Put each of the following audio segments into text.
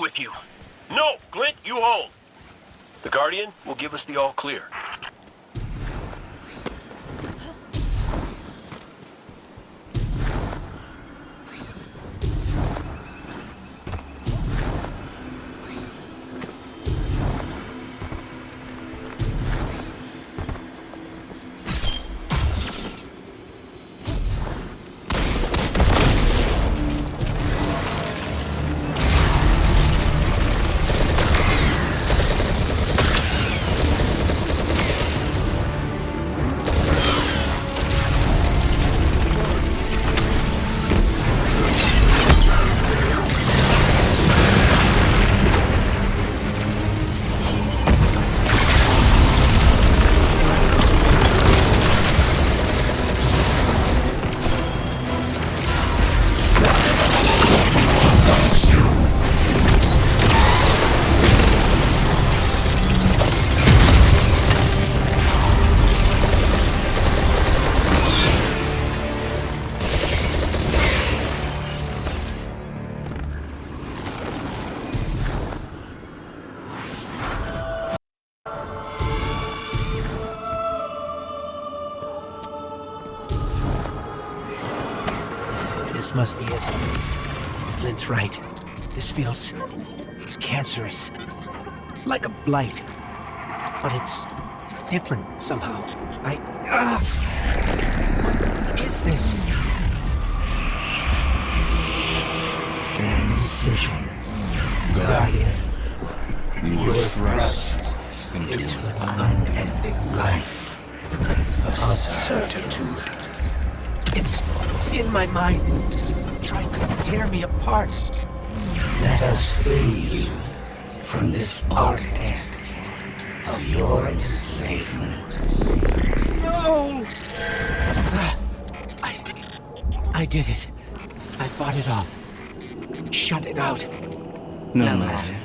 with you. No, Glint, you hold. The Guardian will give us the all clear. This must be it. Glint's right. This feels cancerous. Like a blight. But it's different somehow. What is this? Indecision. Guardian. You were thrust into an unending life of certitude. It's in my mind, trying to tear me apart. Let us free you from this architect of your enslavement. No! I did it. I fought it off. Shut it out. No matter.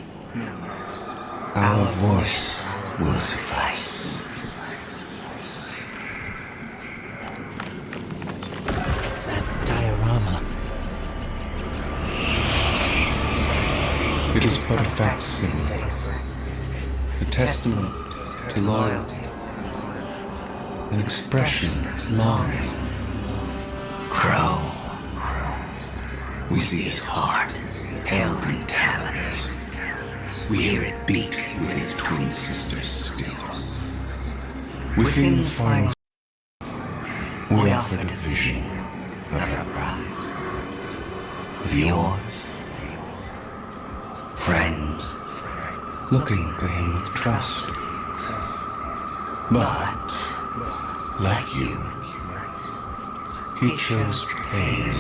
Our voice will suffice. That diorama. It is but a facsimile, a testament to loyalty, an expression of longing. Crow. We see his heart held in talons. We hear it beat with his twin sisters still. Within the final, we offered a vision of her bride, of yours, friends, looking to him with trust. But, like you, he chose pain.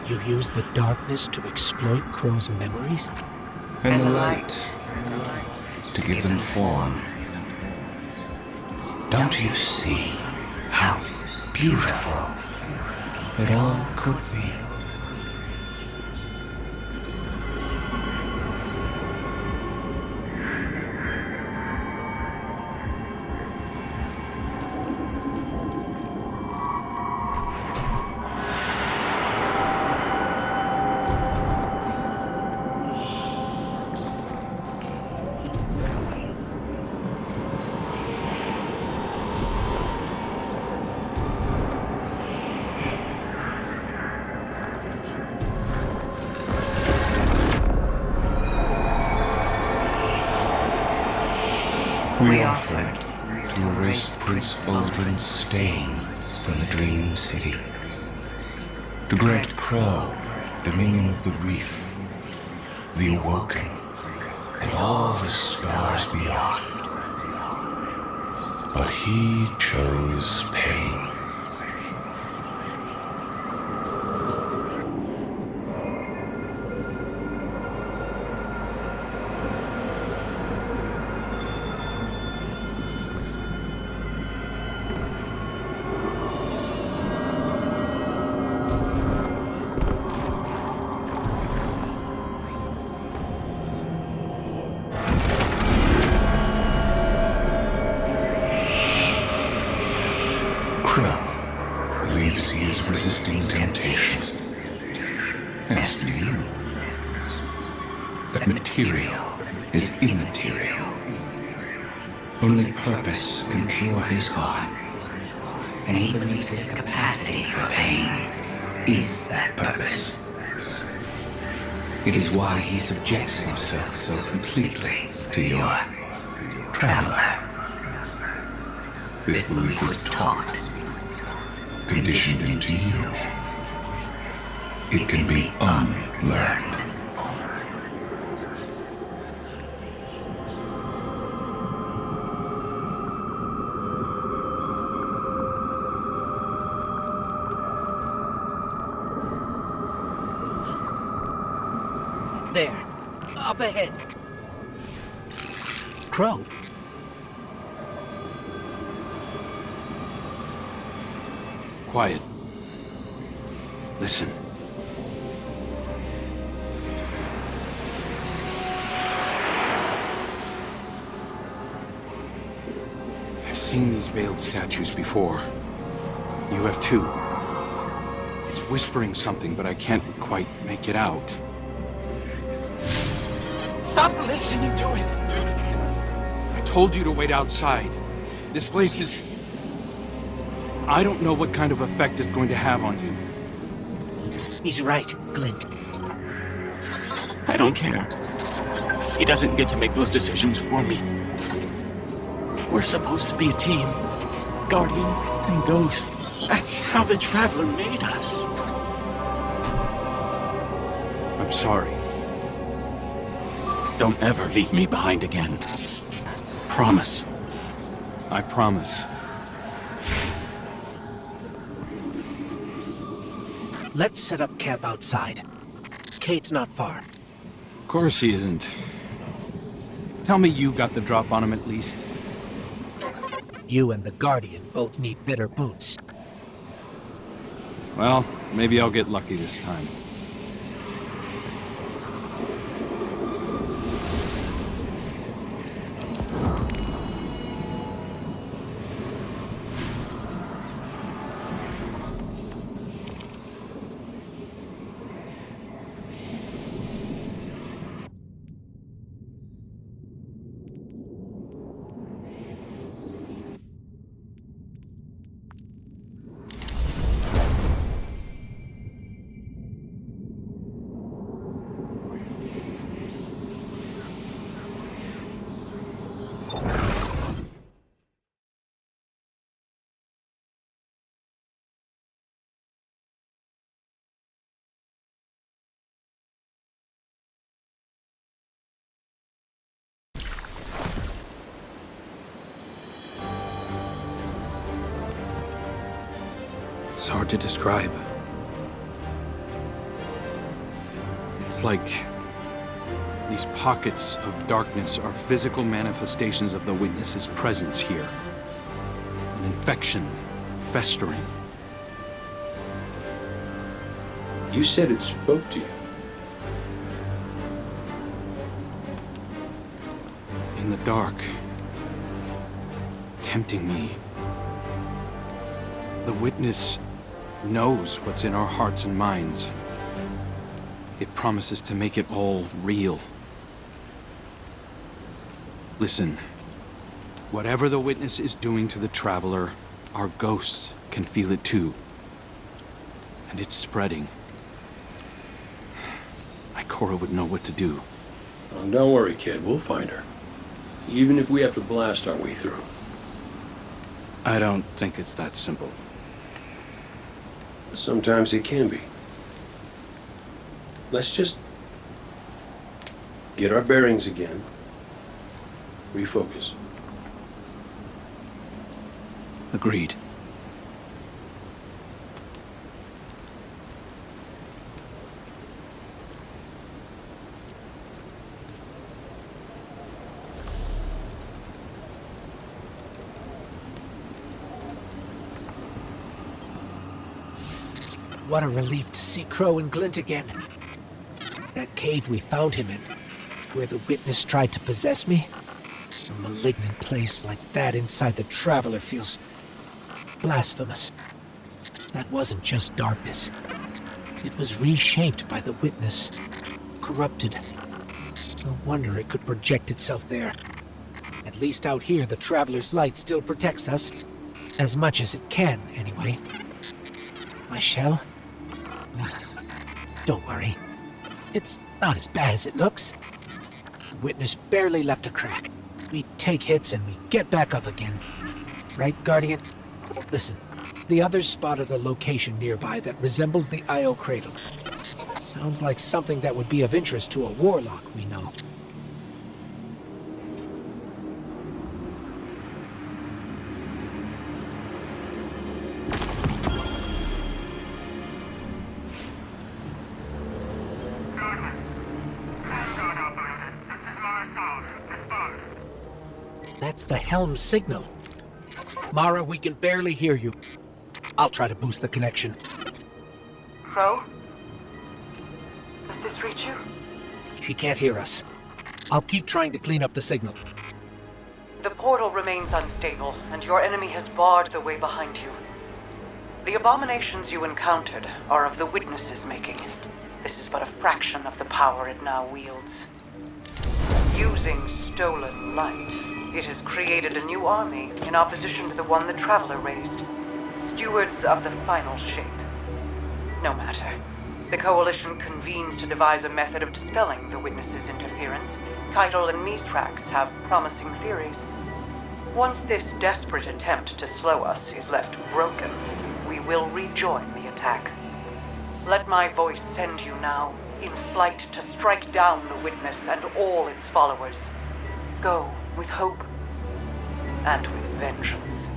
You use the darkness to exploit Crow's memories? And the light to give them form. Don't you see how beautiful it all could be? We offered to erase Prince Uldren's stain from the Dream City, to grant Crow dominion of the Reef, the Awoken, and all the stars beyond. But he chose pain. Crow. that material is immaterial. Only purpose can cure his heart, and he believes his capacity for pain is that purpose. It is why he subjects himself so completely to your traveler. This belief was taught, conditioned into you. It can be unlearned. There. Up ahead. Crow. Quiet. Listen. I've seen these veiled statues before. You have too. It's whispering something, but I can't quite make it out. Stop listening to it! I told you to wait outside. This place is... I don't know what kind of effect it's going to have on you. He's right, Glint. I don't care. He doesn't get to make those decisions for me. We're supposed to be a team. Guardian and Ghost. That's how the Traveler made us. I'm sorry. Don't ever leave me behind again. Promise. I promise. Let's set up camp outside. Kate's not far. Of course he isn't. Tell me you got the drop on him at least. You and the Guardian both need better boots. Well, maybe I'll get lucky this time. It's hard to describe. It's like these pockets of darkness are physical manifestations of the Witness's presence here. An infection, festering. You said it spoke to you. In the dark, tempting me. The Witness knows what's in our hearts and minds. It promises to make it all real. Listen, whatever the Witness is doing to the Traveler, our ghosts can feel it too. And it's spreading. Ikora would know what to do. Oh, don't worry, kid. We'll find her. Even if we have to blast our way through. I don't think it's that simple. Sometimes it can be. Let's just get our bearings again. Refocus. Agreed. What a relief to see Crow and Glint again. That cave we found him in, where the Witness tried to possess me. A malignant place like that inside the Traveler feels blasphemous. That wasn't just darkness. It was reshaped by the Witness, corrupted, No wonder it could project itself there. At least out here, the Traveler's Light still protects us. As much as it can, anyway. My shell? Don't worry. It's not as bad as it looks. The Witness barely left a crack. We take hits and we get back up again. Right, Guardian? Listen, the others spotted a location nearby that resembles the Io Cradle. Sounds like something that would be of interest to a warlock we know. That's the helm signal. Mara, we can barely hear you. I'll try to boost the connection. Crow? Does this reach you? She can't hear us. I'll keep trying to clean up the signal. The portal remains unstable, and your enemy has barred the way behind you. The abominations you encountered are of the Witness's making. This is but a fraction of the power it now wields. Using stolen light, it has created a new army in opposition to the one the Traveler raised. Stewards of the final shape. No matter. The Coalition convenes to devise a method of dispelling the Witness's interference. Keitel and Mithrax have promising theories. Once this desperate attempt to slow us is left broken, we will rejoin the attack. Let my voice send you now, in flight to strike down the Witness and all its followers. Go with hope and with vengeance.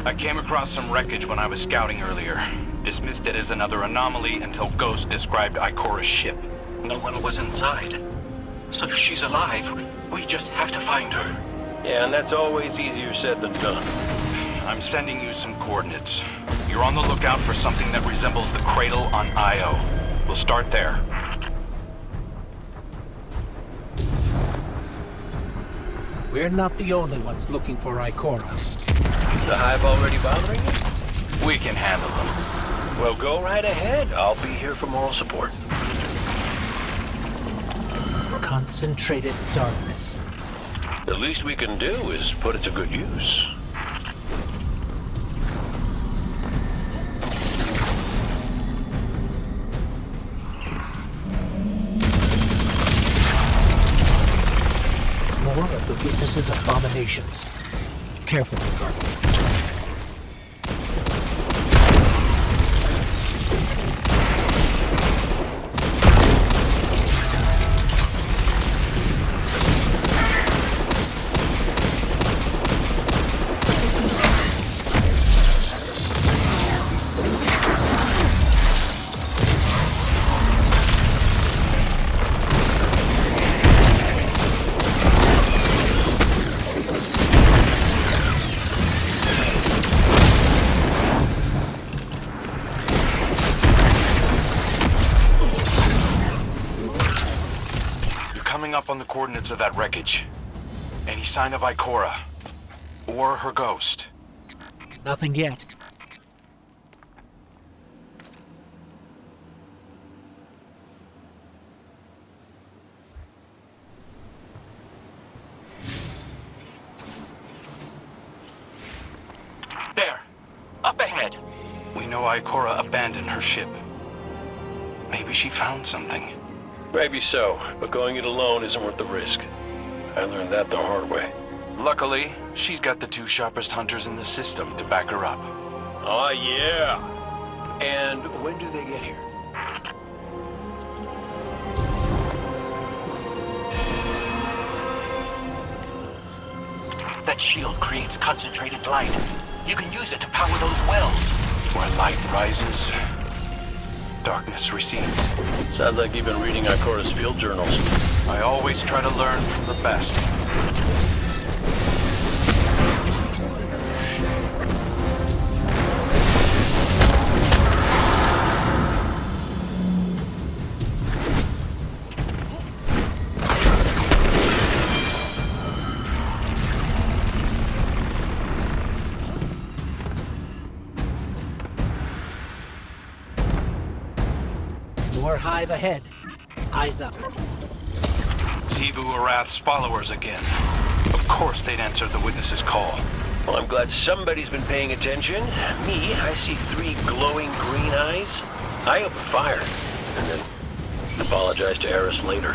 I came across some wreckage when I was scouting earlier. Dismissed it as another anomaly until Ghost described Ikora's ship. No one was inside. So she's alive. We just have to find her. Yeah, and that's always easier said than done. I'm sending you some coordinates. You're on the lookout for something that resembles the cradle on Io. We'll start there. We're not the only ones looking for Ikora. The Hive already bothering you? We can handle them. Well, go right ahead. I'll be here for moral support. Concentrated darkness. The least we can do is put it to good use. More of the Witness's abominations. Careful, Guardian. Up on the coordinates of that wreckage. Any sign of Ikora? Or her ghost? Nothing yet. There. Up ahead. We know Ikora abandoned her ship. Maybe she found something. Maybe so, but going it alone isn't worth the risk. I learned that the hard way. Luckily, she's got the 2 sharpest hunters in the system to back her up. Oh, yeah. And when do they get here? That shield creates concentrated light. You can use it to power those wells. Where light rises, darkness recedes. Sounds like you've been reading Ikora's field journals. I always try to learn from the best. More hive ahead. Eyes up. Xivu Arath's followers again. Of course they'd answer the witness's call. Well, I'm glad somebody's been paying attention. Me, I see 3 glowing green eyes. I open fire, and then apologize to Eris later.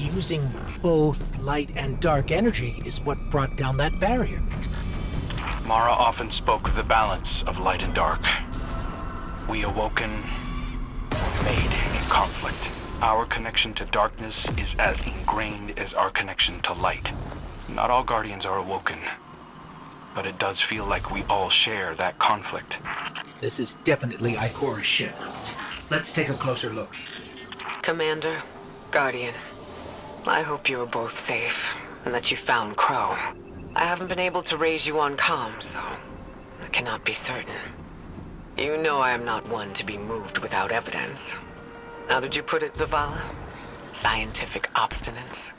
Using both light and dark energy is what brought down that barrier. Mara often spoke of the balance of light and dark. We awoken, made in conflict. Our connection to darkness is as ingrained as our connection to light. Not all Guardians are awoken, but it does feel like we all share that conflict. This is definitely Ikora's ship. Let's take a closer look. Commander, Guardian, I hope you are both safe, and that you found Crow. I haven't been able to raise you on comm, so I cannot be certain. You know I am not one to be moved without evidence. How did you put it, Zavala? Scientific obstinance.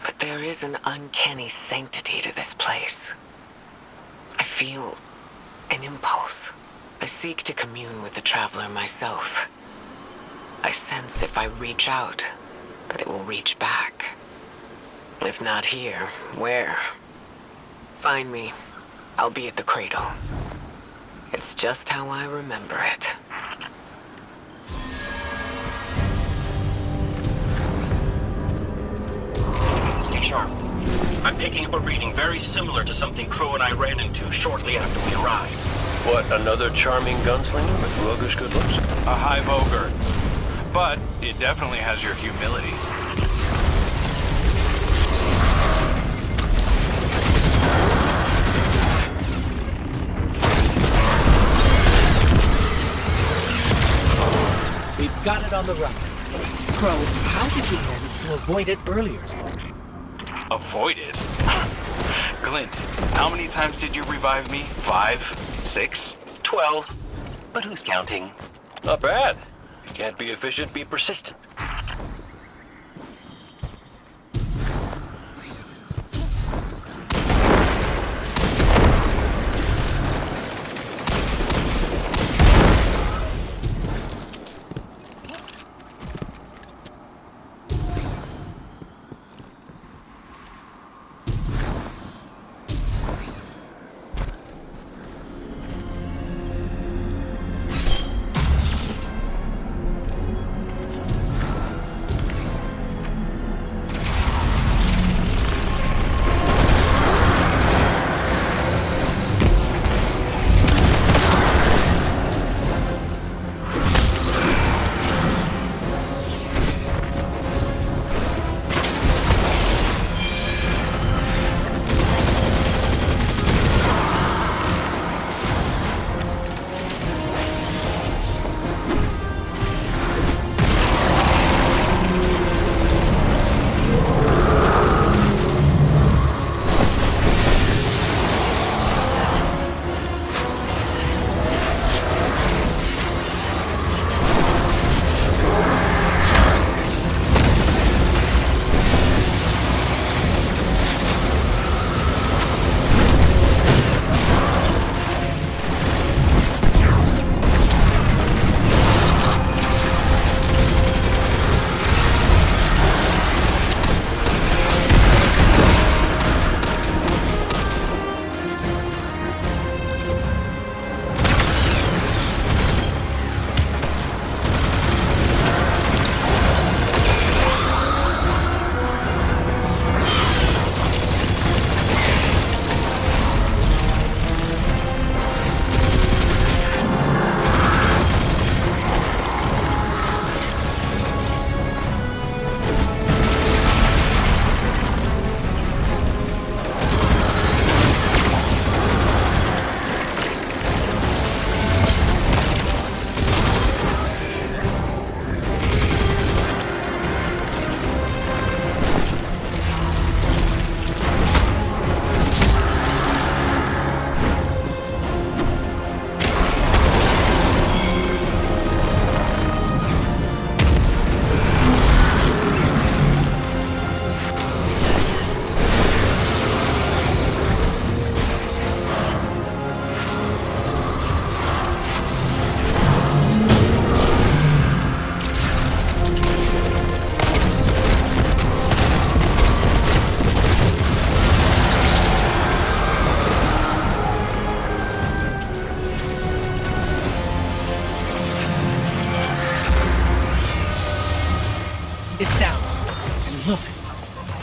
But there is an uncanny sanctity to this place. I feel an impulse. I seek to commune with the Traveler myself. I sense if I reach out, that it will reach back. If not here, where? Find me. I'll be at the cradle. It's just how I remember it. Stay sharp. I'm picking up a reading very similar to something Crow and I ran into shortly after we arrived. What, another charming gunslinger with roguish good looks? A hive ogre. But it definitely has your humility. We've got it on the run. Crow, how did you manage to avoid it earlier? Avoid it? Glint, how many times did you revive me? 5? 6? 12. But who's counting? Not bad. Can't be efficient, be persistent.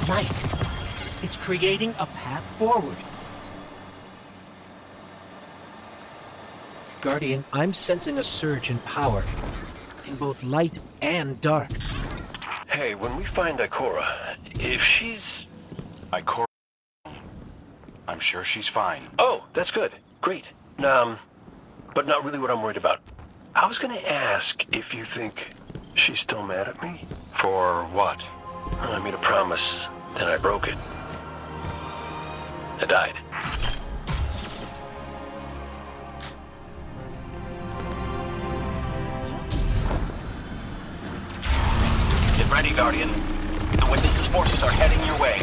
light. It's creating a path forward. Guardian, I'm sensing a surge in power. In both light and dark. Hey, when we find Ikora, if she's... Ikora, I'm sure she's fine. Oh, that's good. Great. But not really what I'm worried about. I was gonna ask if you think she's still mad at me? For what? I made a promise, then I broke it. I died. Get ready, Guardian. The Witness's forces are heading your way.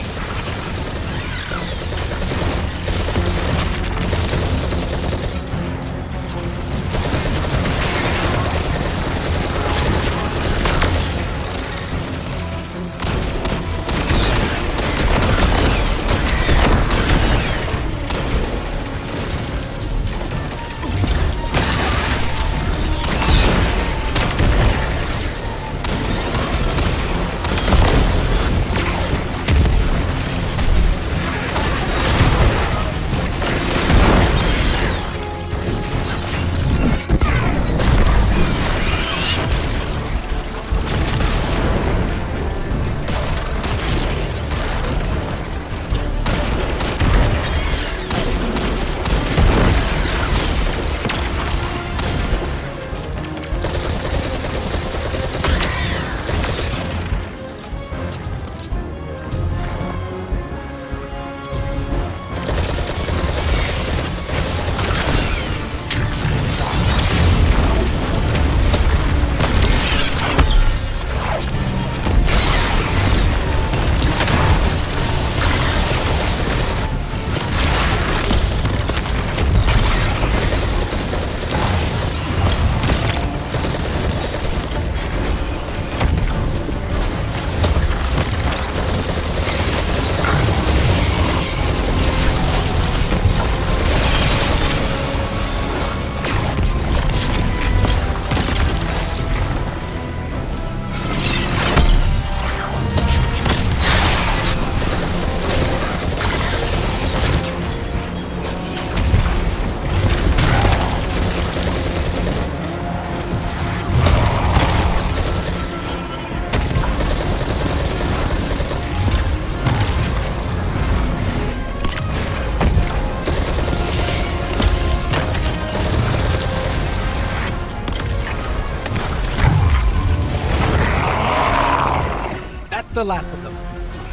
The last of them.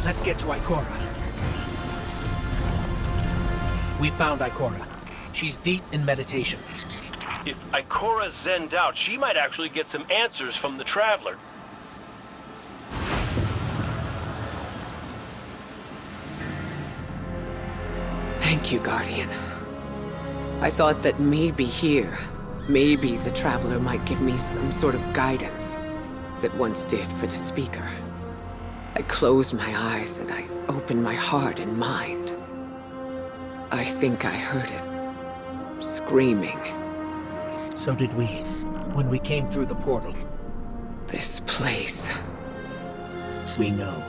Let's get to Ikora. We found Ikora. She's deep in meditation. If Ikora zenned out, she might actually get some answers from the Traveler. Thank you, Guardian. I thought that maybe here, maybe the Traveler might give me some sort of guidance, as it once did for the Speaker. I closed my eyes and I opened my heart and mind. I think I heard it. Screaming. So did we, when we came through the portal. This place. We know.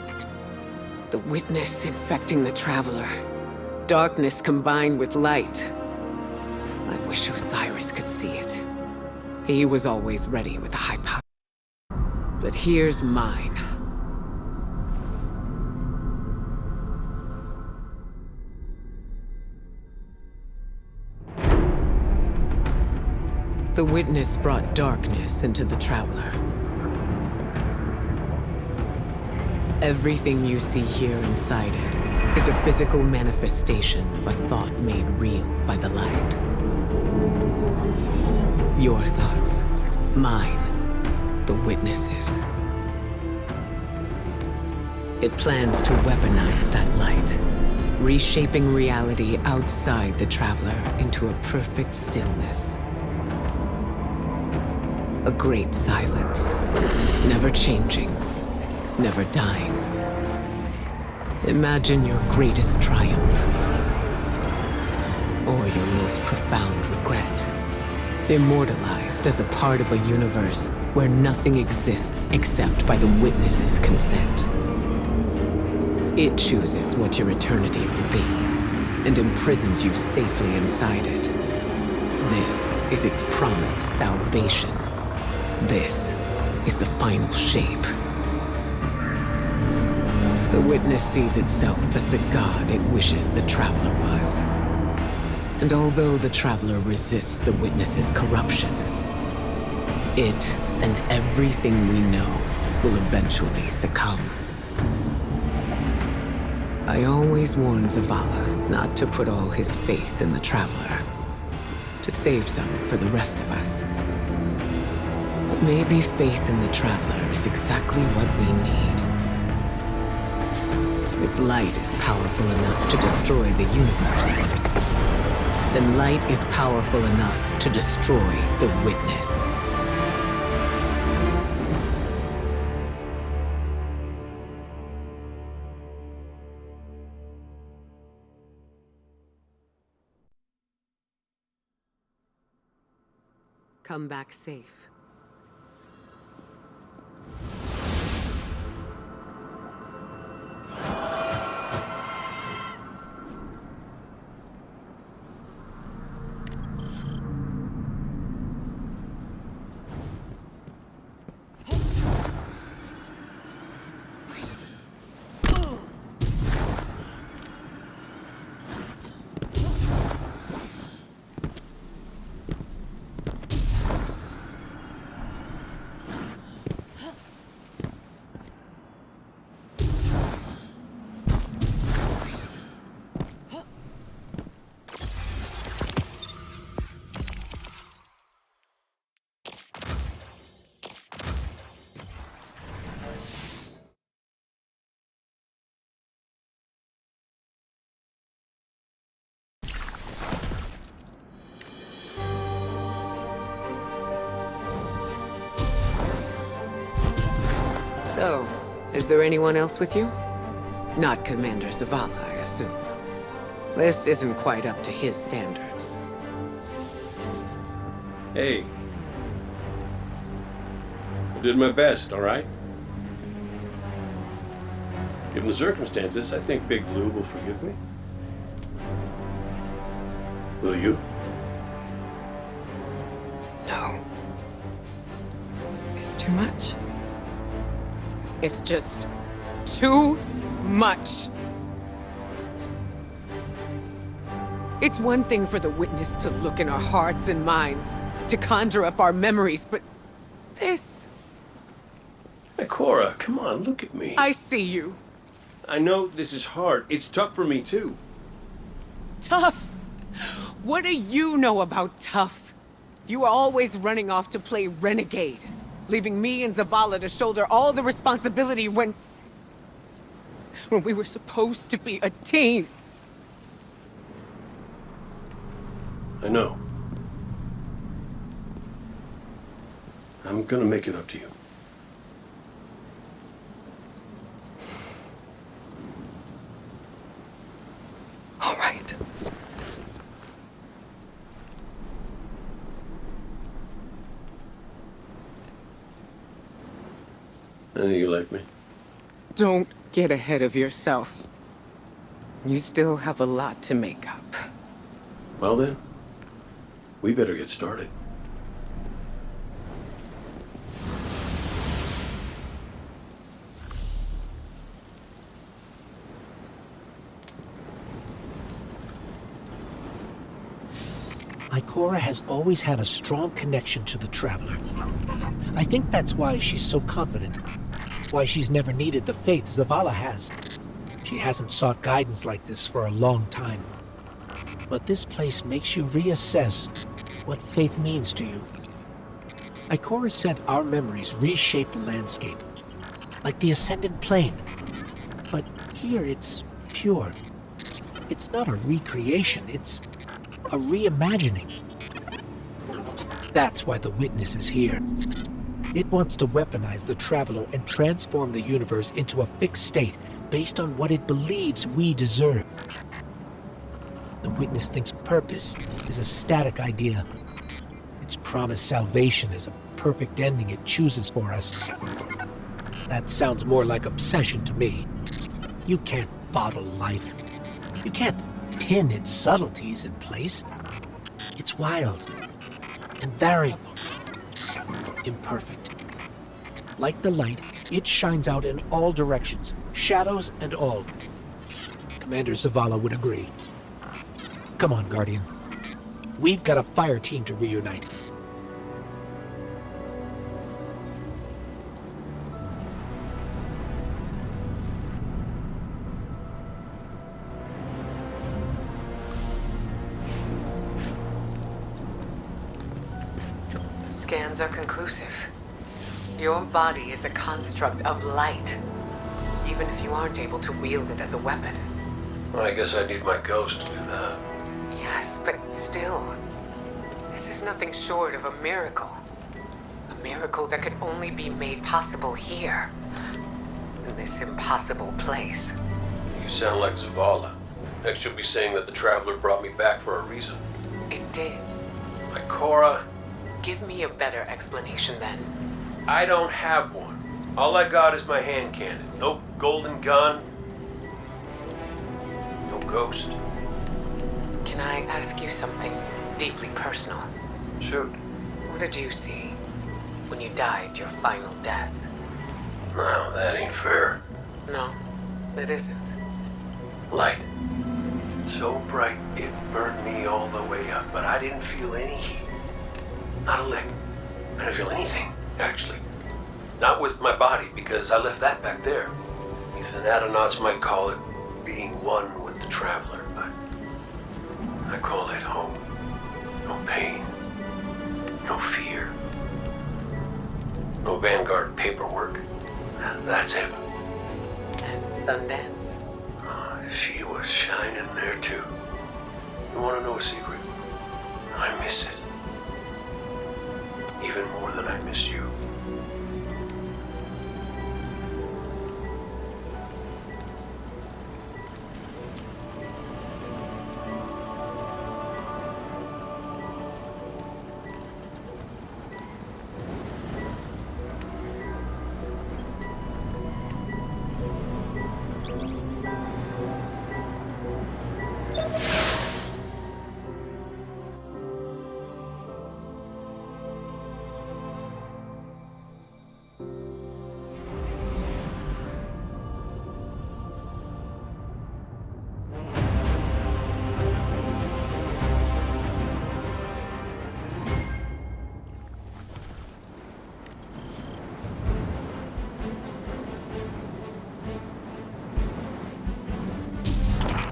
The Witness infecting the Traveler. Darkness combined with light. I wish Osiris could see it. He was always ready with a high power. But here's mine. The Witness brought darkness into the Traveler. Everything you see here inside it is a physical manifestation of a thought made real by the light. Your thoughts, mine, the Witness's. It plans to weaponize that light, reshaping reality outside the Traveler into a perfect stillness. A great silence, never changing, never dying. Imagine your greatest triumph, or your most profound regret. Immortalized as a part of a universe where nothing exists except by the Witness's consent. It chooses what your eternity will be, and imprisons you safely inside it. This is its promised salvation. This is the final shape. The Witness sees itself as the god it wishes the Traveler was. And although the Traveler resists the Witness's corruption, it and everything we know will eventually succumb. I always warned Zavala not to put all his faith in the Traveler, to save some for the rest of us. But maybe faith in the Traveler is exactly what we need. If light is powerful enough to destroy the universe, then light is powerful enough to destroy the Witness. Come back safe. So, is there anyone else with you? Not Commander Zavala, I assume. This isn't quite up to his standards. Hey. I did my best, all right? Given the circumstances, I think Big Blue will forgive me. Will you? No. It's too much. It's just too much. It's one thing for the Witness to look in our hearts and minds, to conjure up our memories, but this... Hey, Cora, come on, look at me. I see you. I know this is hard. It's tough for me, too. Tough? What do you know about tough? You were always running off to play renegade, leaving me and Zavala to shoulder all the responsibility when we were supposed to be a team. I know. I'm gonna make it up to you. All right. I know you like me. Don't get ahead of yourself. You still have a lot to make up. Well then, we better get started. Ikora has always had a strong connection to the Traveler. I think that's why she's so confident. Why she's never needed the faith Zavala has. She hasn't sought guidance like this for a long time. But this place makes you reassess what faith means to you. Ikora said our memories reshape the landscape, like the Ascendant Plane. But here it's pure. It's not a recreation, it's a reimagining. That's why the Witness is here. It wants to weaponize the Traveler and transform the universe into a fixed state based on what it believes we deserve. The Witness thinks purpose is a static idea. Its promised salvation is a perfect ending it chooses for us. That sounds more like obsession to me. You can't bottle life. You can't pin its subtleties in place. It's wild and variable, imperfect. Like the light, it shines out in all directions, shadows and all. Commander Zavala would agree. Come on, Guardian. We've got a fire team to reunite. Scans are conclusive. Your body is a construct of light, even if you aren't able to wield it as a weapon. Well, I guess I need my ghost to do that. Yes, but still, this is nothing short of a miracle. A miracle that could only be made possible here, in this impossible place. You sound like Zavala. Next you'll be saying that the Traveler brought me back for a reason. It did. Like Cora, Give me a better explanation then. I don't have one. All I got is my hand cannon. No golden gun. No ghost. Can I ask you something deeply personal? Shoot. What did you see when you died your final death? No, that ain't fair. No, it isn't. Light. So bright it burned me all the way up, but I didn't feel any heat. Not a lick. I didn't feel anything, actually. Not with my body, because I left that back there. These anatonautes might call it being one with the Traveler, but I call it home. No pain. No fear. No Vanguard paperwork. That's heaven. And Sundance? Oh, she was shining there too. You want to know a secret? I miss it. Even more than I miss you.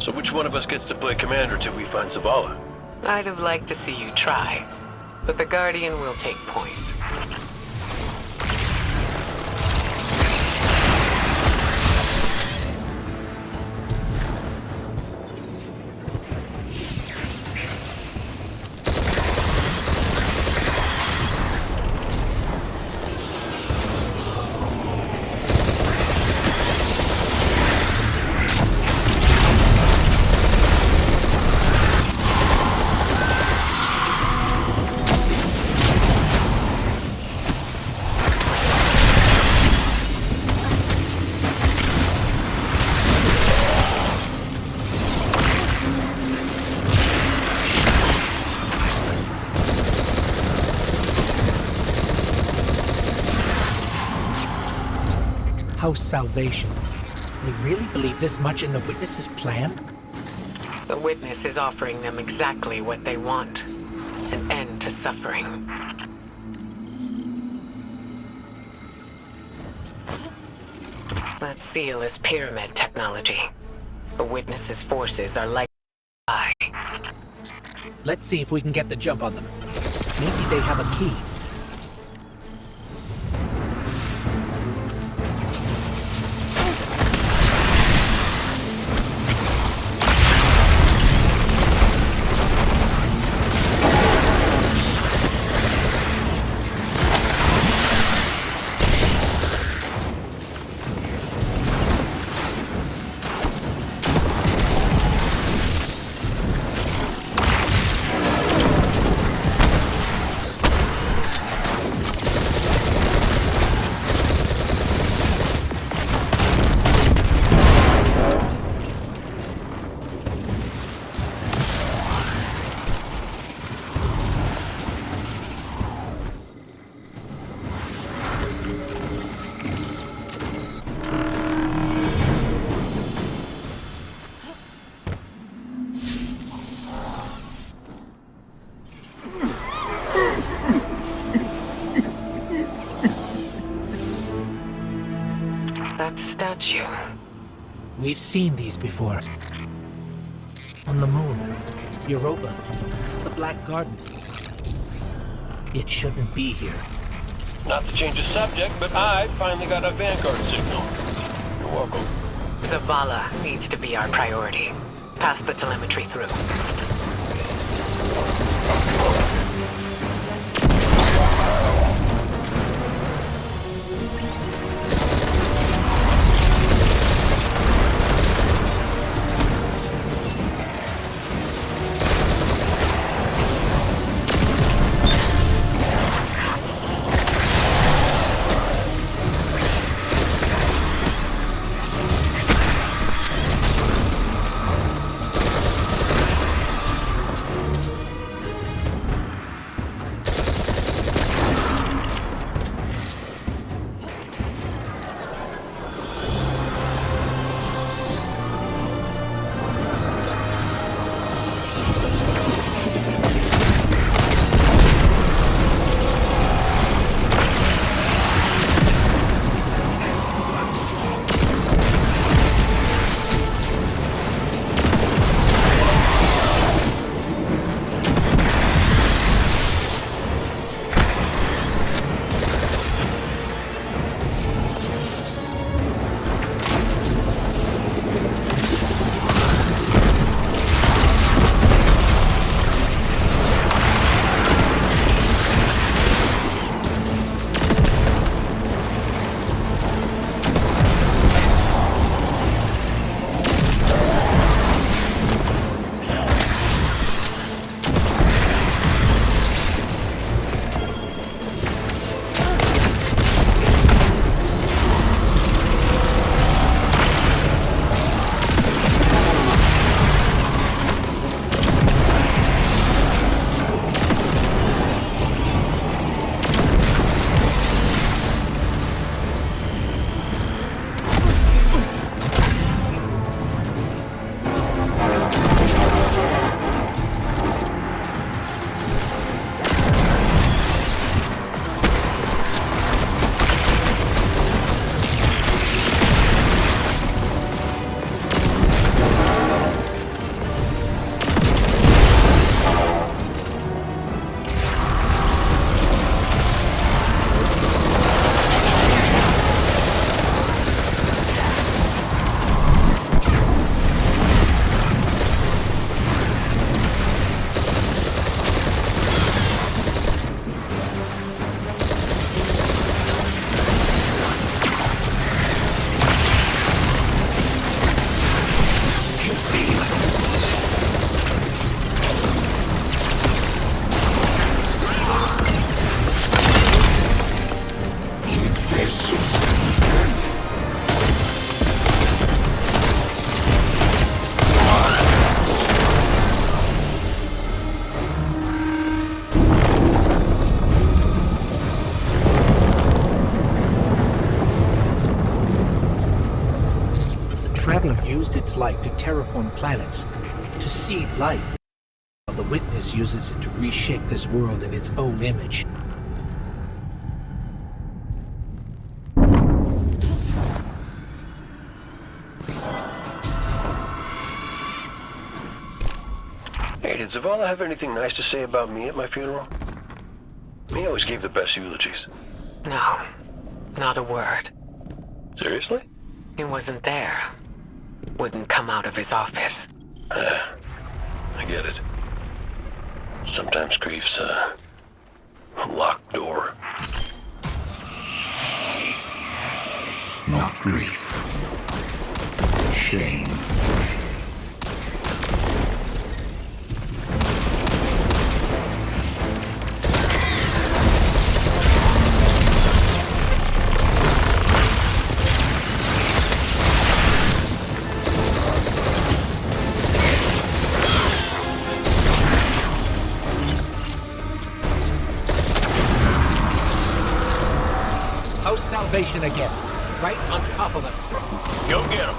So which one of us gets to play commander till we find Zavala? I'd have liked to see you try, but the Guardian will take point. House Salvation. They really believe this much in the Witness's plan? The Witness is offering them exactly what they want. An end to suffering. That seal is pyramid technology. The Witness's forces are likely to die. Let's see if we can get the jump on them. Maybe they have a key. about you. We've seen these before. On the moon, Europa, the Black Garden. It shouldn't be here. Not to change the subject, but I finally got a Vanguard signal. You're welcome. Zavala needs to be our priority. Pass the telemetry through. Traveler used its light to terraform planets, to seed life, while the Witness uses it to reshape this world in its own image. Hey, did Zavala have anything nice to say about me at my funeral? He always gave the best eulogies. No, not a word. Seriously? He wasn't there. Wouldn't come out of his office. I get it. Sometimes grief's a locked door. Not grief. Shame. House Salvation again, right on top of us. Go get him.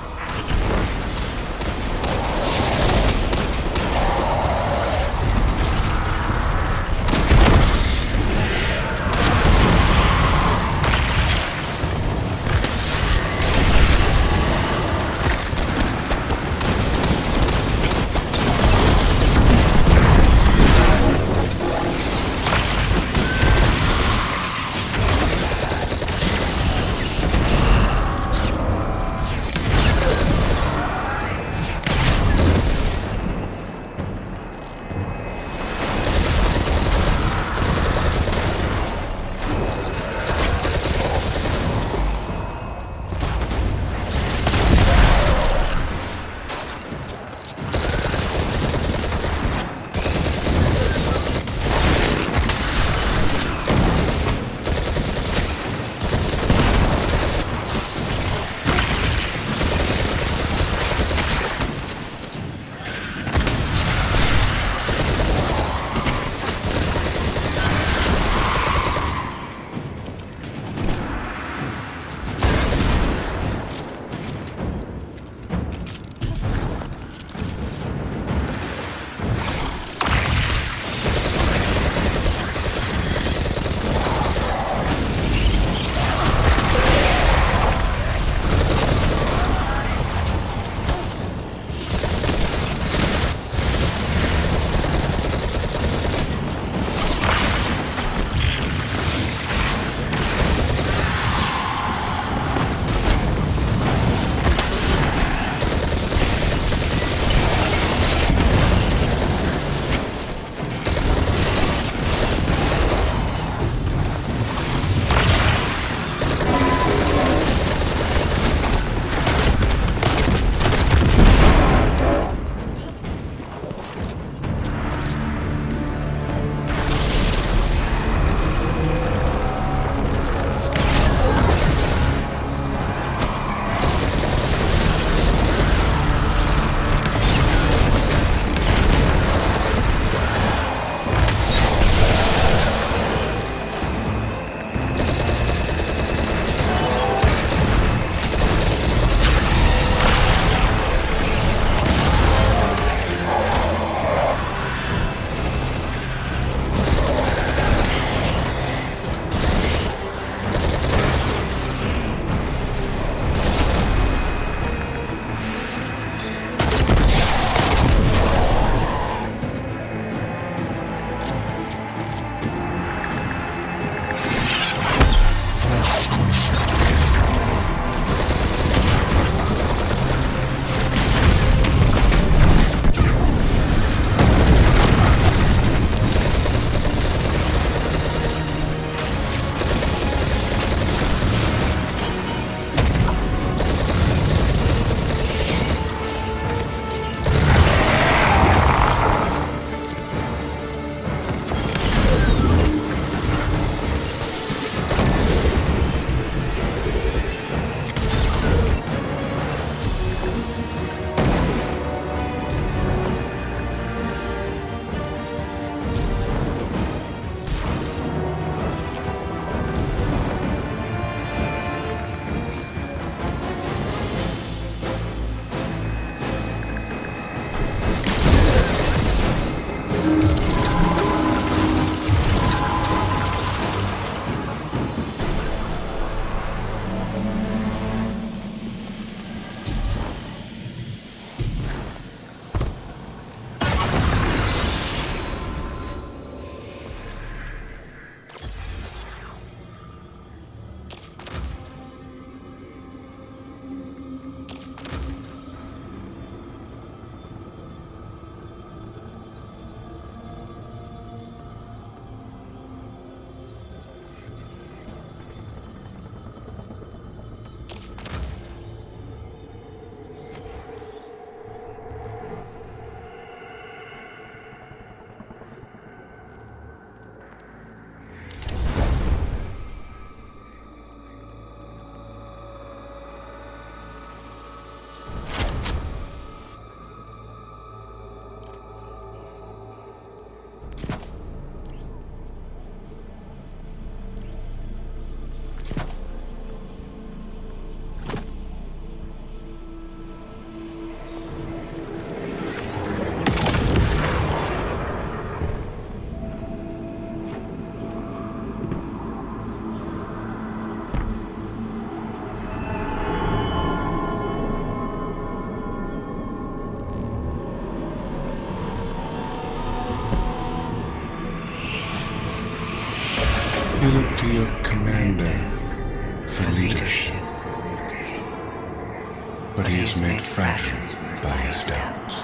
is made fragile by his doubts.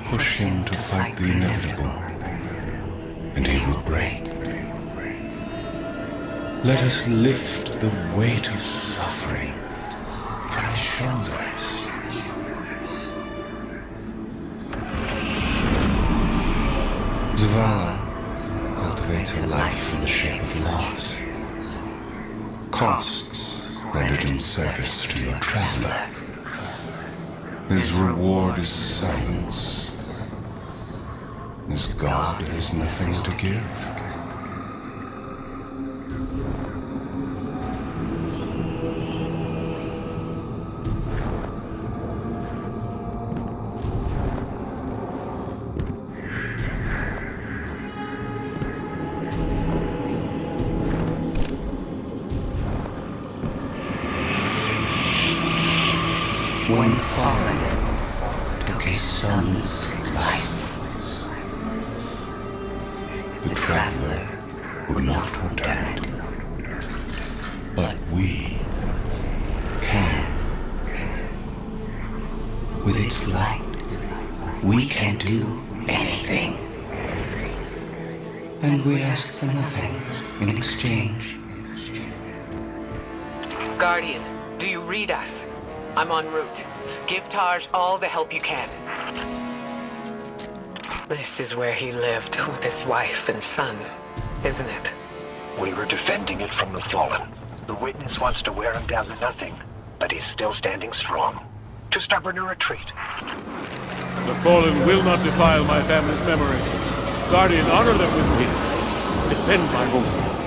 Push him to fight the inevitable, and he will break. Let us lift the weight of suffering from his shoulders. Zavala cultivates a life in the shape of loss. Costs rendered in service to your traveler. His reward is silence. His God has nothing to give. When Fallen took his son's life, the traveler would not return it. But we can. With its light, we can do anything. And we ask for nothing in exchange. Guardian, do you read us? I'm en route. Give Taj all the help you can. This is where he lived with his wife and son, isn't it? We were defending it from the Fallen. The Witness wants to wear him down to nothing, but he's still standing strong. Too stubborn to retreat. The Fallen will not defile my family's memory. Guardian, honor them with me. Defend my homestead.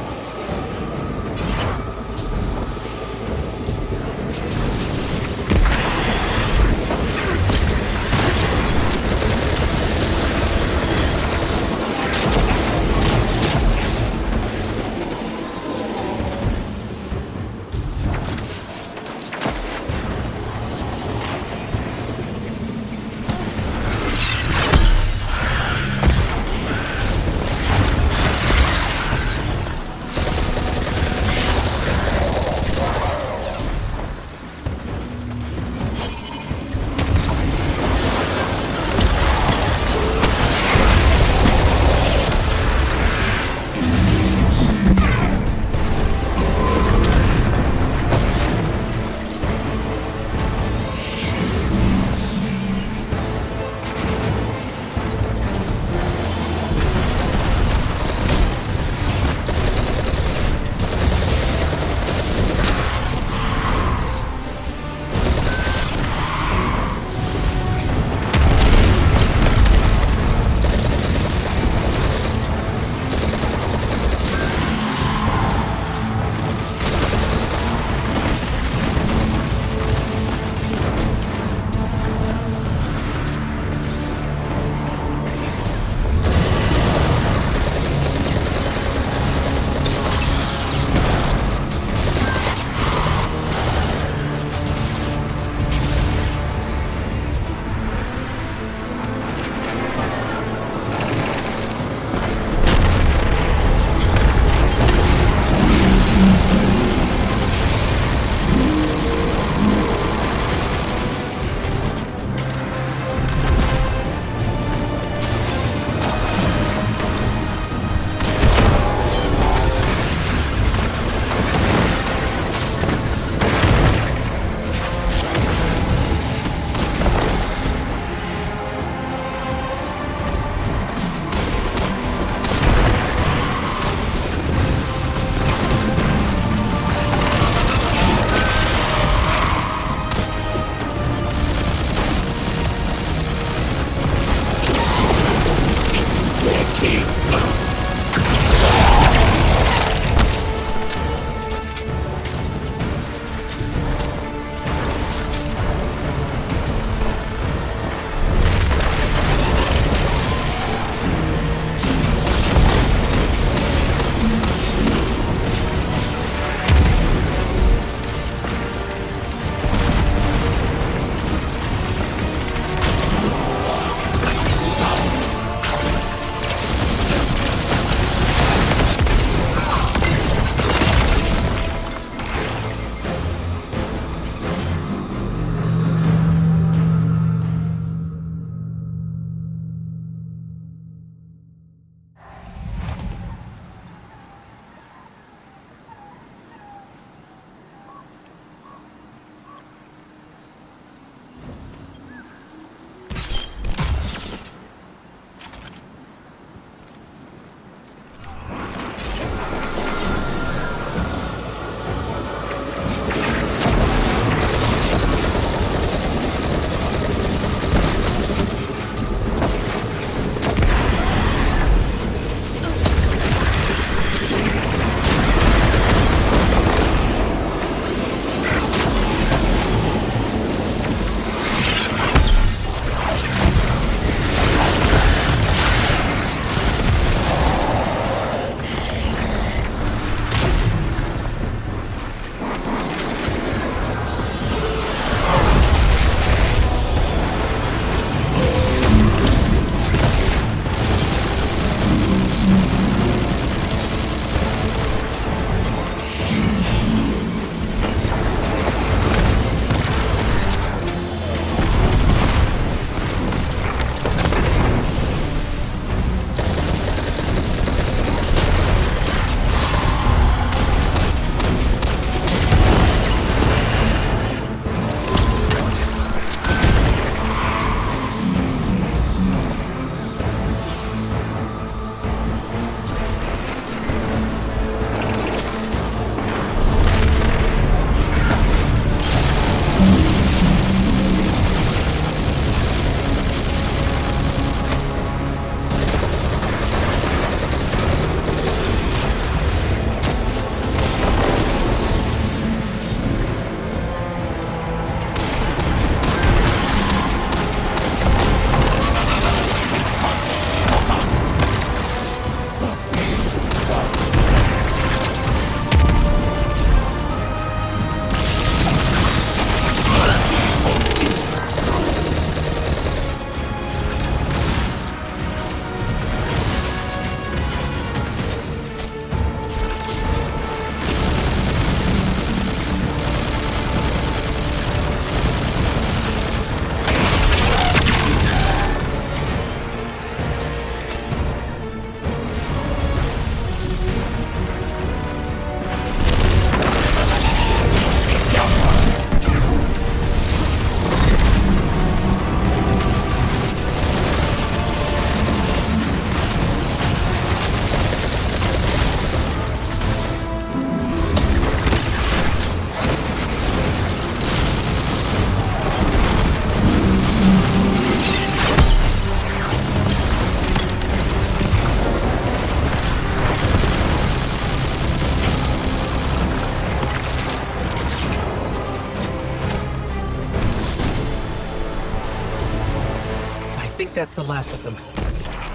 think that's the last of them.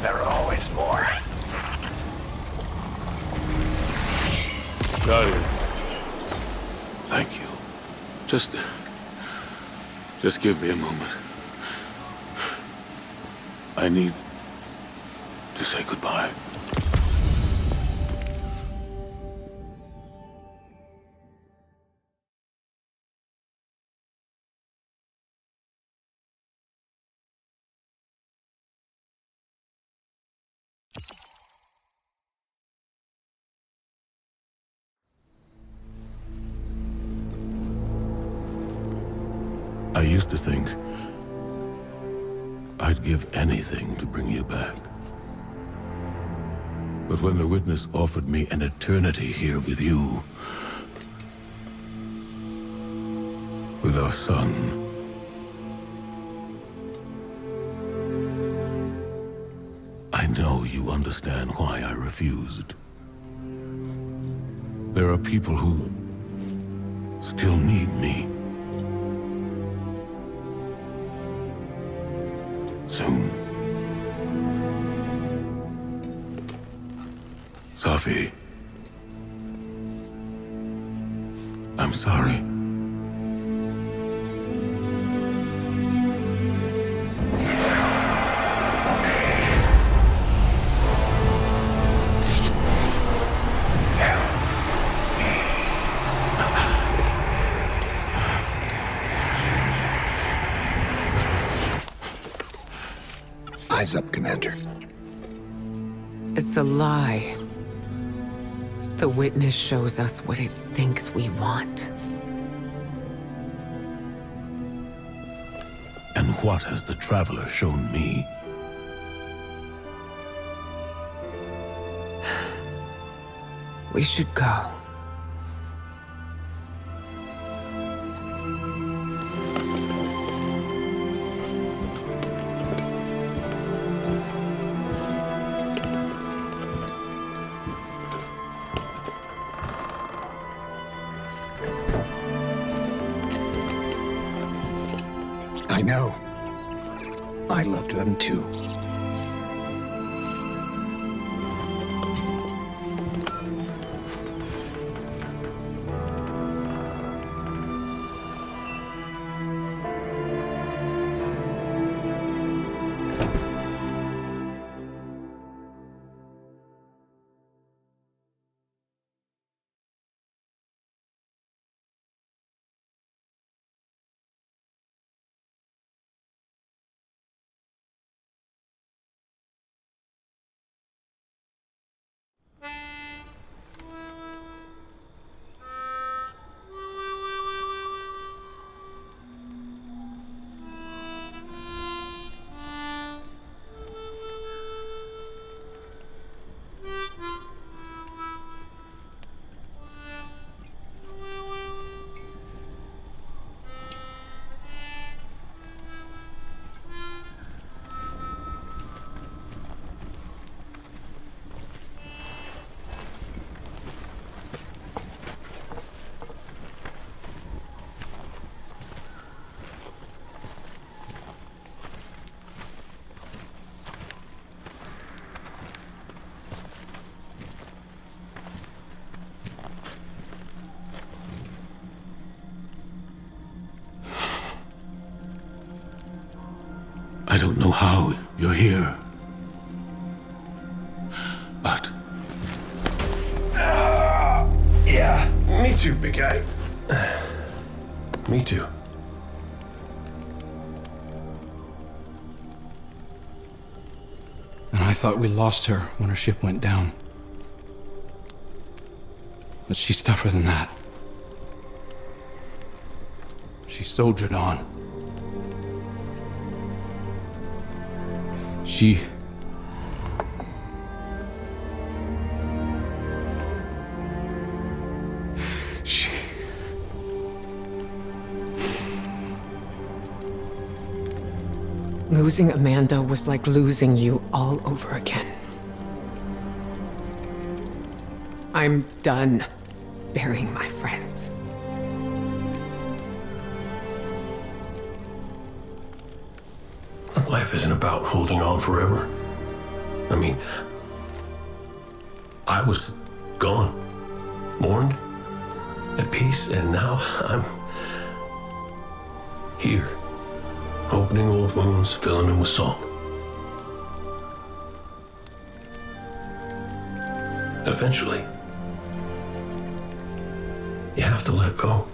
There are always more. Guardian. Thank you. Just give me a moment. I need to say goodbye. I used to think I'd give anything to bring you back. But when the Witness offered me an eternity here with you, with our son, I know you understand why I refused. There are people who still need me. Soon. Safi. I'm sorry. Eyes up, Commander. It's a lie. The Witness shows us what it thinks we want. And what has the Traveler shown me? We should go. I know. I loved them too. I don't know how you're here, but... Yeah, me too, big guy. Me too. And I thought we lost her when her ship went down. But she's tougher than that. She soldiered on. She... Losing Amanda was like losing you all over again. I'm done burying my friends. Life isn't about holding on forever. I mean, I was gone, mourned, at peace, and now I'm here, opening old wounds, filling them with salt. And eventually, you have to let go.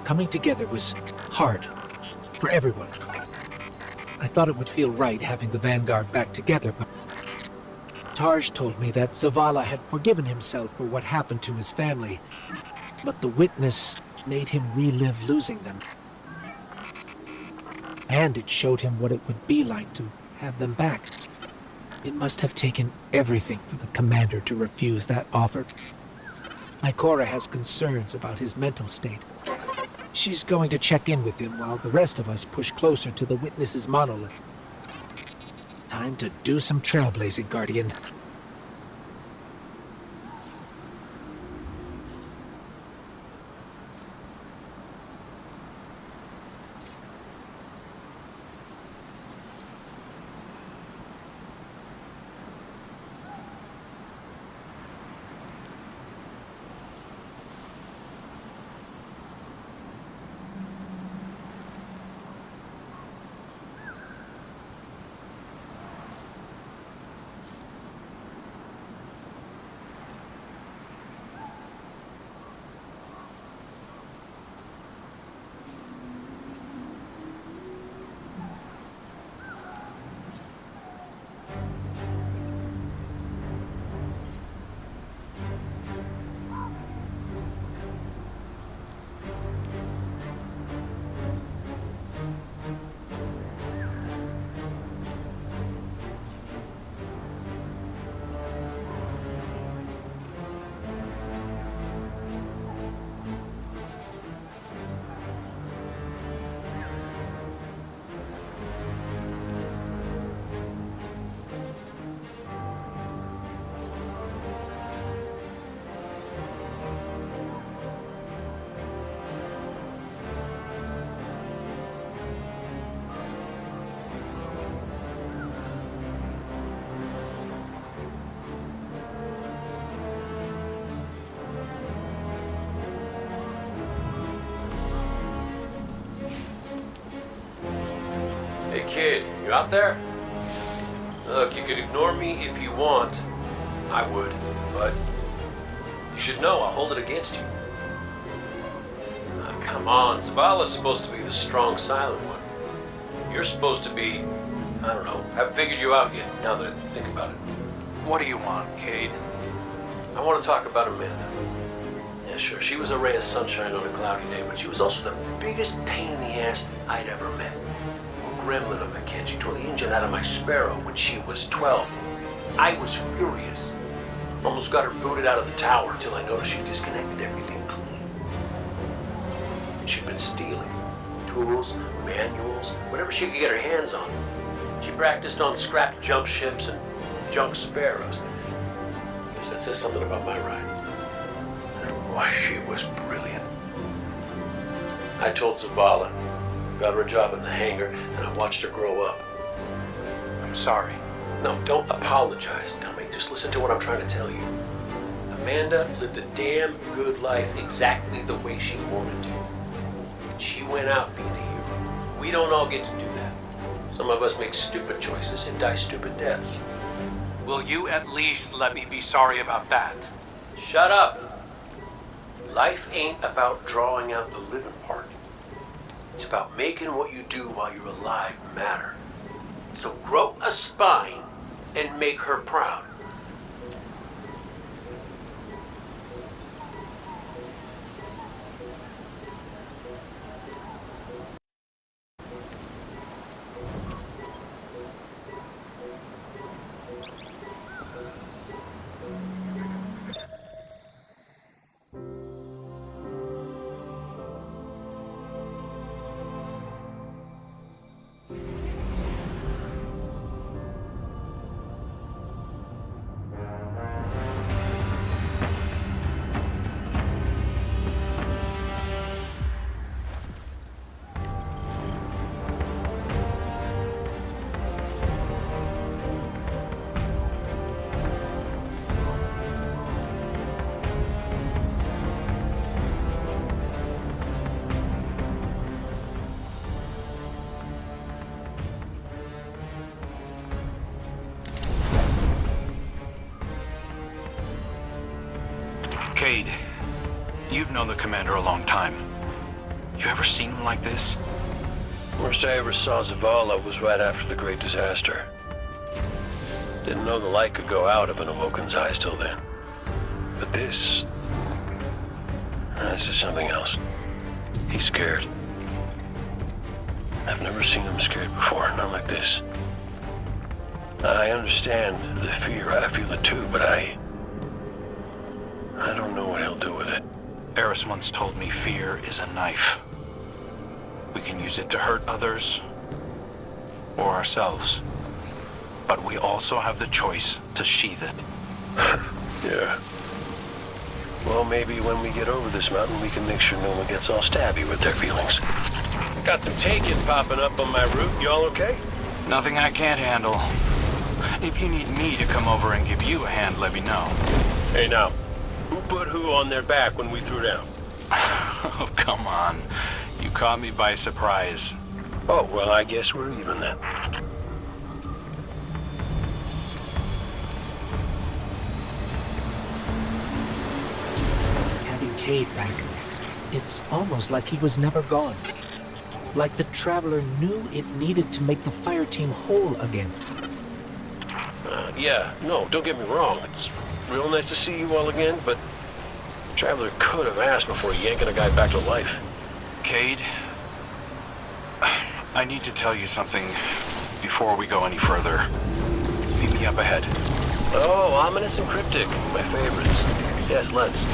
Coming together was hard for everyone. I thought it would feel right having the Vanguard back together, but Tarj told me that Zavala had forgiven himself for what happened to his family, but the witness made him relive losing them. And it showed him what it would be like to have them back. It must have taken everything for the commander to refuse that offer. Ikora has concerns about his mental state. She's going to check in with him while the rest of us push closer to the witness's monolith. Time to do some trailblazing, Guardian. Hey kid, you out there? Look, you could ignore me if you want. I would, but you should know I'll hold it against you. Come on, Zavala's supposed to be the strong, silent one. You're supposed to be, I don't know, haven't figured you out yet, now that I think about it. What do you want, Cade? I want to talk about Amanda. Yeah, sure, she was a ray of sunshine on a cloudy day, but she was also the biggest pain in the ass I'd ever met. Gremlin of a kid. She tore the engine out of my Sparrow when she was 12. I was furious. Almost got her booted out of the tower until I noticed she disconnected everything clean. She'd been stealing tools, manuals, whatever she could get her hands on. She practiced on scrapped jump ships and junk Sparrows. That says something about my ride. Why, she was brilliant. I told Zavala, got her a job in the hangar, and I watched her grow up. I'm sorry. No, don't apologize, dummy. Just listen to what I'm trying to tell you. Amanda lived a damn good life exactly the way she wanted to. She went out being a hero. We don't all get to do that. Some of us make stupid choices and die stupid deaths. Will you at least let me be sorry about that? Shut up. Life ain't about drawing out the living part. It's about making what you do while you're alive matter. So grow a spine and make her proud. Cade, you've known the commander a long time. You ever seen him like this? Worst I ever saw Zavala was right after the Great Disaster. Didn't know the light could go out of an Awoken's eyes till then. But this is something else. He's scared. I've never seen him scared before, not like this. I understand the fear, I feel it too, but I don't know what he'll do with it. Eris once told me fear is a knife. We can use it to hurt others or ourselves. But we also have the choice to sheath it. Yeah. Well, maybe when we get over this mountain, we can make sure no one gets all stabby with their feelings. Got some taken popping up on my route. You all okay? Nothing I can't handle. If you need me to come over and give you a hand, let me know. Hey, now. Who put who on their back when we threw down? Oh, come on. You caught me by surprise. Oh, well, I guess we're even then. Having Cade back, it's almost like he was never gone. Like the Traveler knew it needed to make the fire team whole again. Yeah, no, don't get me wrong. It's real nice to see you all again, but Traveler could have asked before yanking a guy back to life. Cade, I need to tell you something before we go any further. Meet me up ahead. Oh, ominous and cryptic. My favorites. Yes, let's.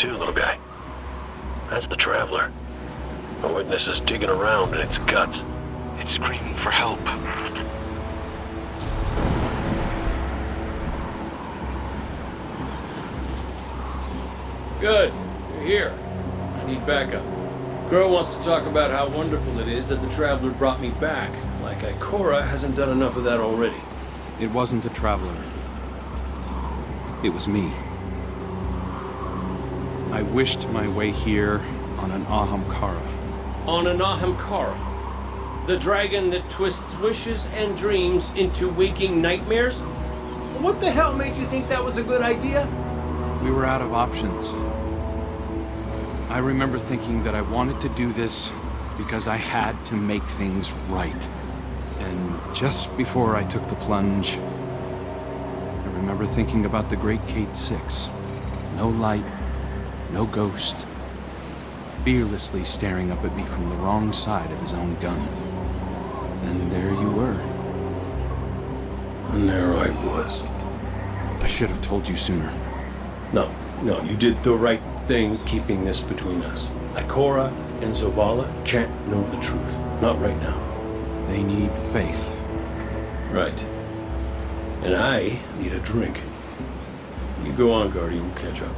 too, little guy. That's the Traveler. The Witness is digging around in its guts. It's screaming for help. Good. You're here. I need backup. Crow wants to talk about how wonderful it is that the Traveler brought me back. Like Ikora hasn't done enough of that already. It wasn't a traveler. It was me. I wished my way here on an Ahamkara. On an Ahamkara, the dragon that twists wishes and dreams into waking nightmares? What the hell made you think that was a good idea? We were out of options. I remember thinking that I wanted to do this because I had to make things right. And just before I took the plunge, I remember thinking about the Great Kate 6. No light, no ghost, fearlessly staring up at me from the wrong side of his own gun. And there you were. And there I was. I should have told you sooner. No, you did the right thing keeping this between us. Ikora and Zavala can't know the truth. Not right now. They need faith. Right. And I need a drink. You go on, Guardian. We'll catch up.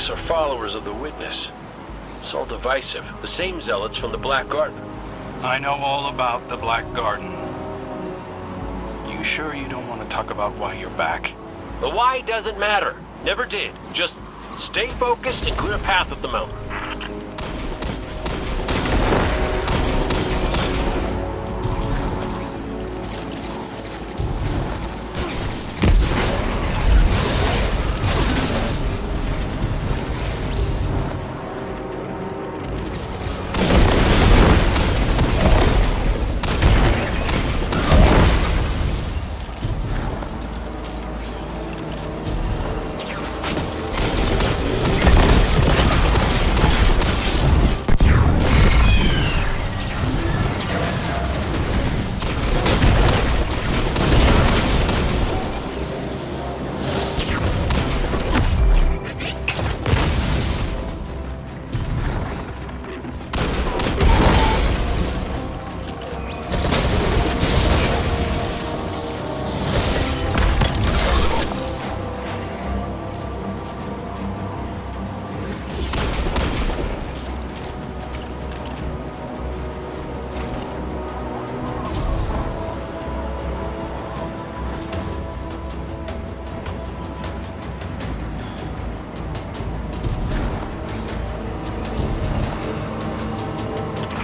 Are followers of the Witness. It's all divisive. The same zealots from the Black Garden. I know all about the Black Garden. You sure you don't want to talk about why you're back? The why doesn't matter. Never did. Just stay focused and clear a path up the mountain.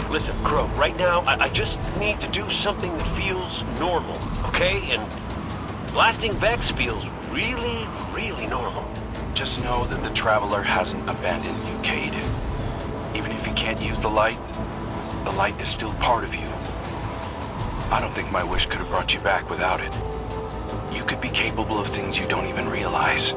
Listen, Crow, right now, I just need to do something that feels normal, okay? And blasting Vex feels really, really normal. Just know that the Traveler hasn't abandoned you, Cade. Even if you can't use the light is still part of you. I don't think my wish could have brought you back without it. You could be capable of things you don't even realize.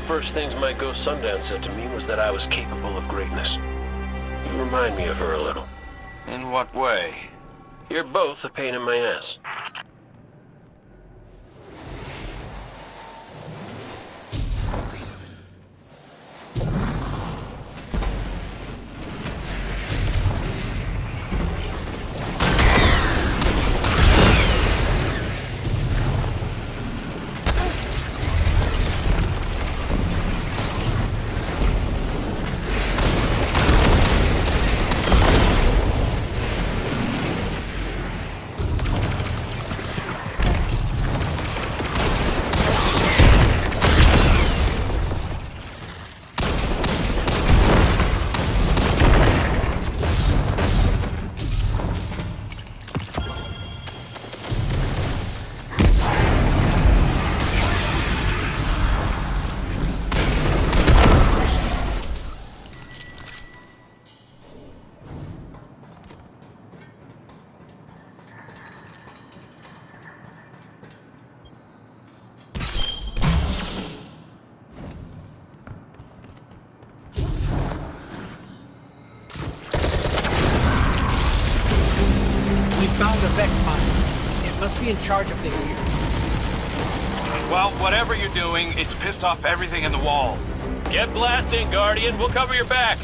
First things my ghost Sundance said to me was that I was capable of greatness. You remind me of her a little. In what way? You're both a pain in my ass. Found the Vex mine. It must be in charge of things here. Well, whatever you're doing, it's pissed off everything in the wall. Get blasting, Guardian. We'll cover your back.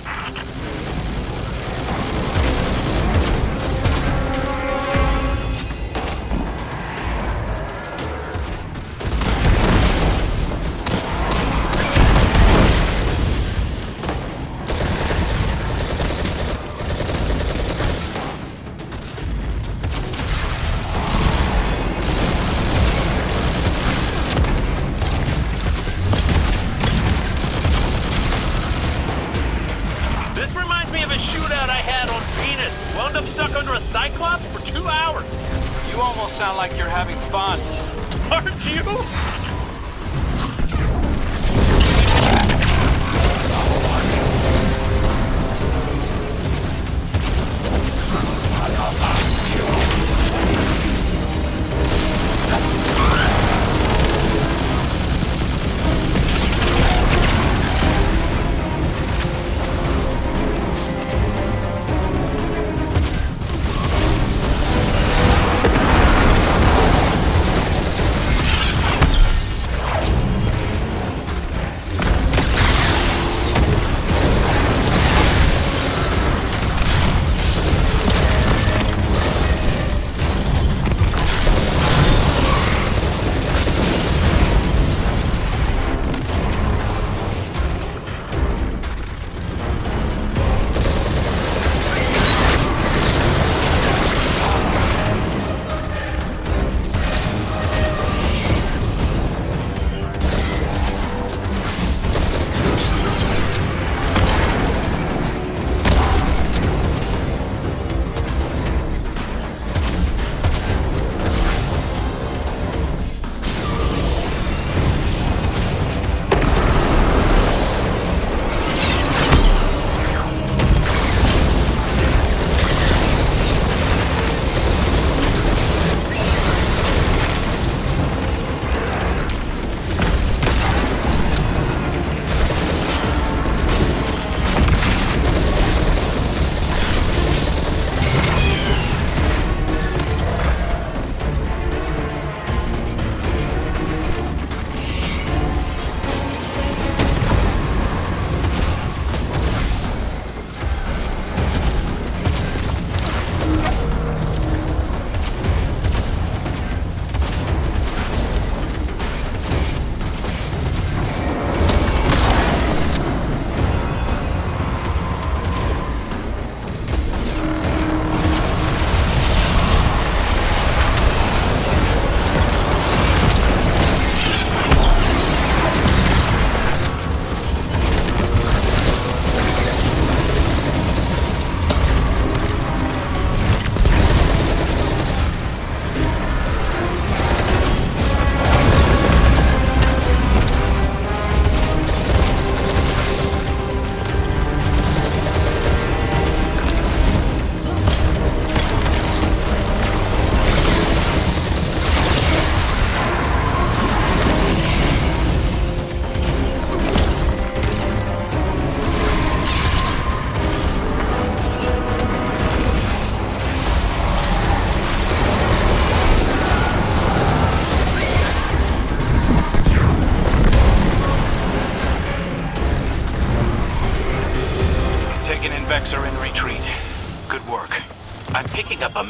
You almost sound like you're having fun. Aren't you?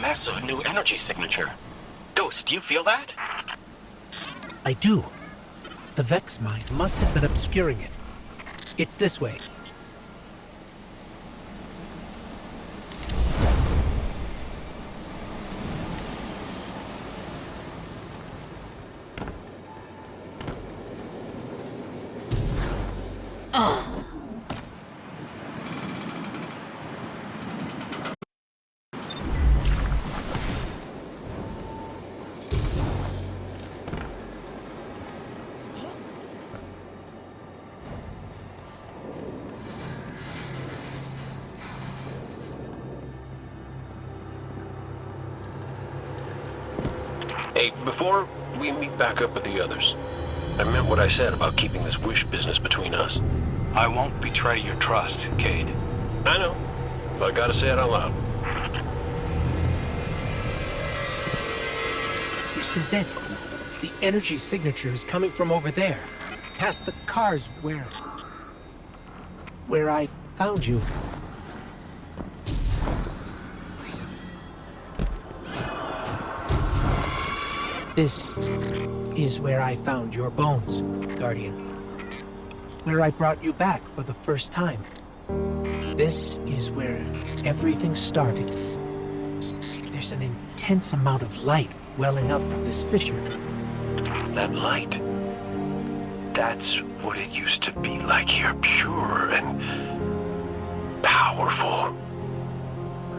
massive new energy signature. Ghost, do you feel that? I do. The Vex mine must have been obscuring it. It's this way. Hey, before we meet back up with the others, I meant what I said about keeping this Wish business between us. I won't betray your trust, Cade. I know, but I gotta say it out loud. This is it. The energy signature is coming from over there, past the cars where I found you. This is where I found your bones, Guardian. Where I brought you back for the first time. This is where everything started. There's an intense amount of light welling up from this fissure. That light. That's what it used to be like here, pure and powerful.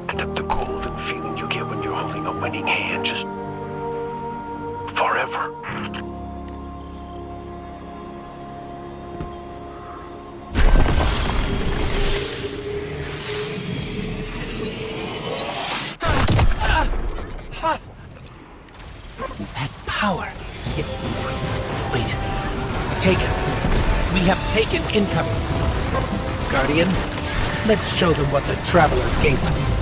The golden feeling you get when you're holding a winning hand, just forever. That power. Wait. Taken. We have taken incoming. Guardian, let's show them what the Traveler gave us.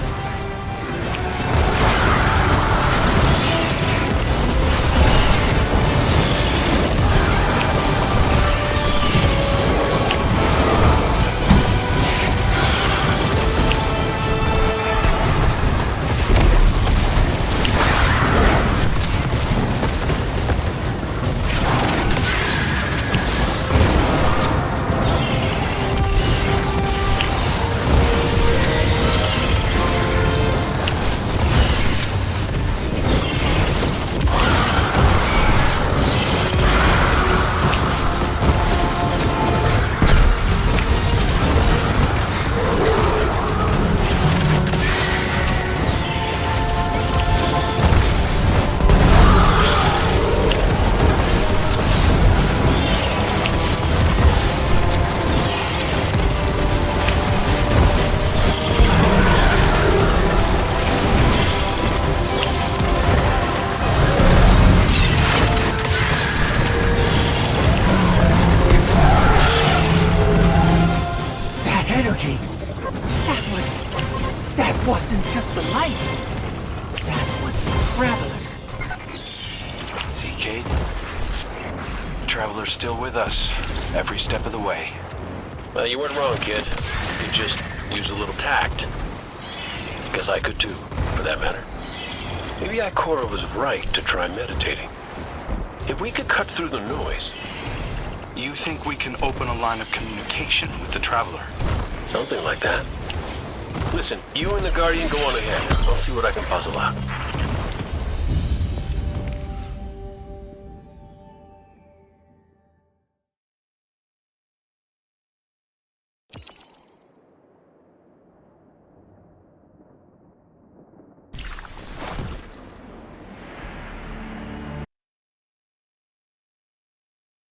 That wasn't just the light. That was the Traveler. See, Cade? The Traveler's still with us, every step of the way. Well, you weren't wrong, kid. You just used a little tact. Guess I could too, for that matter. Maybe Ikora was right to try meditating. If we could cut through the noise. You think we can open a line of communication with the Traveler? Something like that. Listen, you and the Guardian go on ahead. I'll see what I can puzzle out.